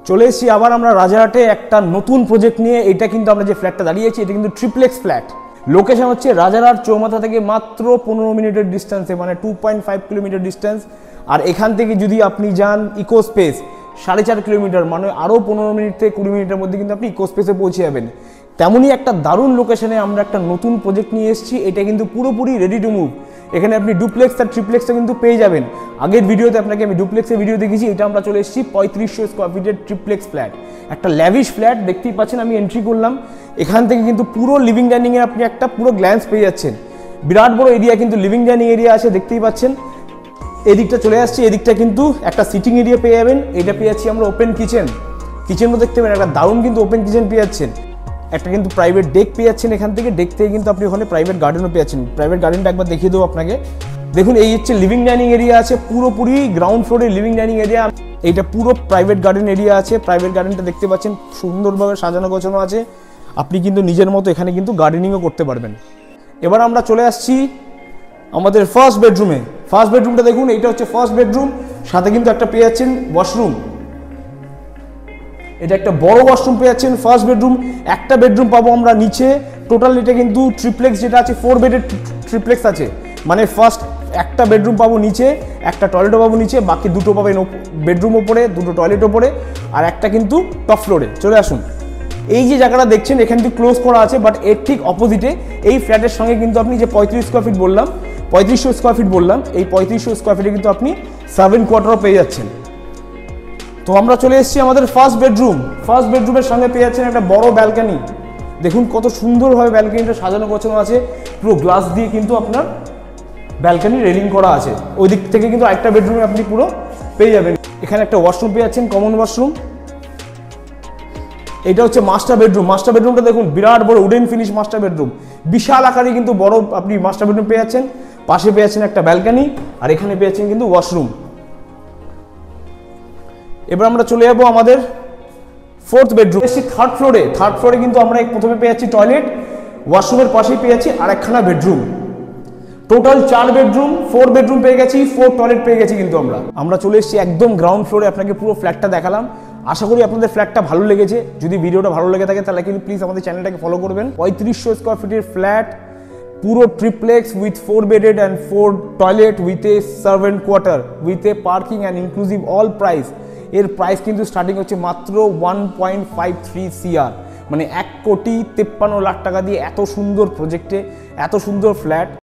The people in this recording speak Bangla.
চলে এসেছি আবার আমরা রাজারহাটে একটা নতুন প্রজেক্ট নিয়ে। এটা কিন্তু আমরা যে ফ্ল্যাটটা দাঁড়িয়েছি এটা কিন্তু ট্রিপ্লেক্স ফ্ল্যাট। লোকেশন হচ্ছে রাজারহাট চৌমাথা থেকে মাত্র 15 মিনিটের ডিস্টেন্সে, মানে 2.5 কিলোমিটার ডিস্টেন্স। আর এখান থেকে যদি আপনি যান ইকো স্পেস 4.5 কিলোমিটার, মানে আরও 15 মিনিট থেকে 20 মিনিটের মধ্যে কিন্তু আপনি ইকো স্পেসে পৌঁছে যাবেন। তেমনই একটা দারুণ লোকেশনে আমরা একটা নতুন প্রজেক্ট নিয়ে এসেছি। এটা কিন্তু পুরোপুরি রেডি টু মুভ। এখানে আপনি ডুপ্লেক্স আর ট্রিপ্লেক্সটা কিন্তু পেয়ে যাবেন। আগের ভিডিওতে আপনাকে আমি ডুপ্লেক্সের ভিডিও দেখেছি, এটা আমরা চলে এসেছি 3500 স্কোয়ার ফিটের ট্রিপ্লেক্স ফ্ল্যাট। একটা ল্যাভিশ ফ্ল্যাট দেখতেই পাচ্ছেন, আমি এন্ট্রি করলাম। এখান থেকে কিন্তু পুরো লিভিং ডাইনিংয়ে আপনি একটা পুরো গ্ল্যান্স পেয়ে যাচ্ছেন। বিরাট বড় এরিয়া কিন্তু লিভিং ডাইনিং এরিয়া আছে, দেখতেই পাচ্ছেন। এদিকটা চলে আসছি, এদিকটা কিন্তু একটা সিটিং এরিয়া পেয়ে যাবেন। এটা পেয়ে যাচ্ছি আমরা ওপেন কিচেন। কিচেনও দেখতে পাবেন, একটা দারুণ কিন্তু ওপেন কিচেন পেয়ে যাচ্ছেন। একটা কিন্তু প্রাইভেট ডেক পেয়ে যাচ্ছেন। এখান থেকে ডেক থেকে কিন্তু আপনি ওখানে প্রাইভেট গার্ডেনও পেয়ে যাচ্ছেন। প্রাইভেট গার্ডেনটা একবার দেখিয়ে দেবো আপনাকে। দেখুন, এই হচ্ছে লিভিং ডাইনিং এরিয়া আছে, পুরোপুরি গ্রাউন্ড ফ্লোরে লিভিং ডাইনিং এরিয়া। এইটা পুরো প্রাইভেট গার্ডেন এরিয়া আছে। প্রাইভেট গার্ডেনটা দেখতে পাচ্ছেন সুন্দরভাবে সাজানো গোছানো আছে। আপনি কিন্তু নিজের মতো এখানে কিন্তু গার্ডেনিংও করতে পারবেন। এবার আমরা চলে আসছি আমাদের ফার্স্ট বেডরুমে। ফার্স্ট বেডরুমটা দেখুন, এইটা হচ্ছে ফার্স্ট বেডরুম। সাথে কিন্তু একটা পেয়ে যাচ্ছেন ওয়াশরুম। এটা একটা বড় ওয়াশরুম পেয়ে যাচ্ছেন। ফার্স্ট বেডরুম, একটা বেডরুম পাবো আমরা নিচে। টোটাল এটা কিন্তু ট্রিপ্লেক্স যেটা আছে 4 বেডের ট্রিপ্লেক্স আছে, মানে ফার্স্ট একটা বেডরুম পাবো নিচে, একটা টয়লেটও পাবো নিচে, বাকি দুটো পাবেন বেডরুম ওপরে, দুটো টয়লেট ওপরে, আর একটা কিন্তু টপ ফ্লোরে। চলে আসুন। এই যে জায়গাটা দেখছেন এখান থেকে ক্লোজ করা আছে, বাট এর ঠিক অপোজিটে এই ফ্ল্যাটের সঙ্গে কিন্তু আপনি যে 35 স্কোয়ার ফিট বললাম, 3500 স্কোয়ার ফিট বললাম, এই 3500 স্কোয়ার ফিটে কিন্তু আপনি সার্ভেন্ট কোয়ার্টারও পেয়ে যাচ্ছেন। তো আমরা চলে এসেছি আমাদের ফার্স্ট বেডরুম। ফার্স্ট বেডরুমের সঙ্গে পেয়ে যাচ্ছেন একটা বড় ব্যালকানি। দেখুন কত সুন্দরভাবে ব্যালকানিটা সাজানো গোছানো আছে। পুরো গ্লাস দিয়ে কিন্তু আপনার ব্যালকানি রেলিং করা আছে। ওই দিক থেকে কিন্তু আরেকটা বেডরুমে আপনি পুরো পেয়ে যাবেন। এখানে একটা ওয়াশরুম পেয়ে যাচ্ছেন, কমন ওয়াশরুম। এটা হচ্ছে মাস্টার বেডরুম। মাস্টার বেডরুমটা দেখুন, বিরাট বড় উডেন ফিনিশ মাস্টার বেডরুম। বিশাল আকারে কিন্তু বড় আপনি মাস্টার বেডরুম পেয়ে যাচ্ছেন। পাশে পেয়ে যাচ্ছেন একটা ব্যালকানি, আর এখানে পেয়ে যাচ্ছেন কিন্তু ওয়াশরুম। এবার আমরা চলে যাবো আমাদের ফোর্থ বেডরুম। এসেছি থার্ড ফ্লোরে। থার্ড ফ্লোরে কিন্তু আমরা প্রথমে পেয়ে যাচ্ছি টয়লেট, ওয়াশরুমের পাশেই পেয়ে যাচ্ছি আর একখানা বেডরুম। টোটাল 4 বেডরুম, 4 বেডরুম পেয়ে গেছি, 4 টয়লেট পেয়ে গেছি কিন্তু আমরা চলে এসেছি একদম গ্রাউন্ড ফ্লোরে। আপনাকে পুরো ফ্ল্যাটটা দেখালাম। আশা করি আপনাদের ফ্ল্যাটটা ভালো লেগেছে। যদি ভিডিওটা ভালো লেগে থাকে তাহলে কিন্তু প্লিজ আমাদের চ্যানেলটাকে ফলো করবেন। 3500 স্কোয়ার ফিটের ফ্ল্যাট, পুরো triplex with 4 bedded and 4 toilet with a servant quarter with a parking and inclusive all price. এর প্রাইস কিন্তু স্টার্টিং হচ্ছে মাত্র 1.53 CR, মানে 1,53,00,000 টাকা দিয়ে এত সুন্দর প্রজেক্টে এত সুন্দর ফ্ল্যাট।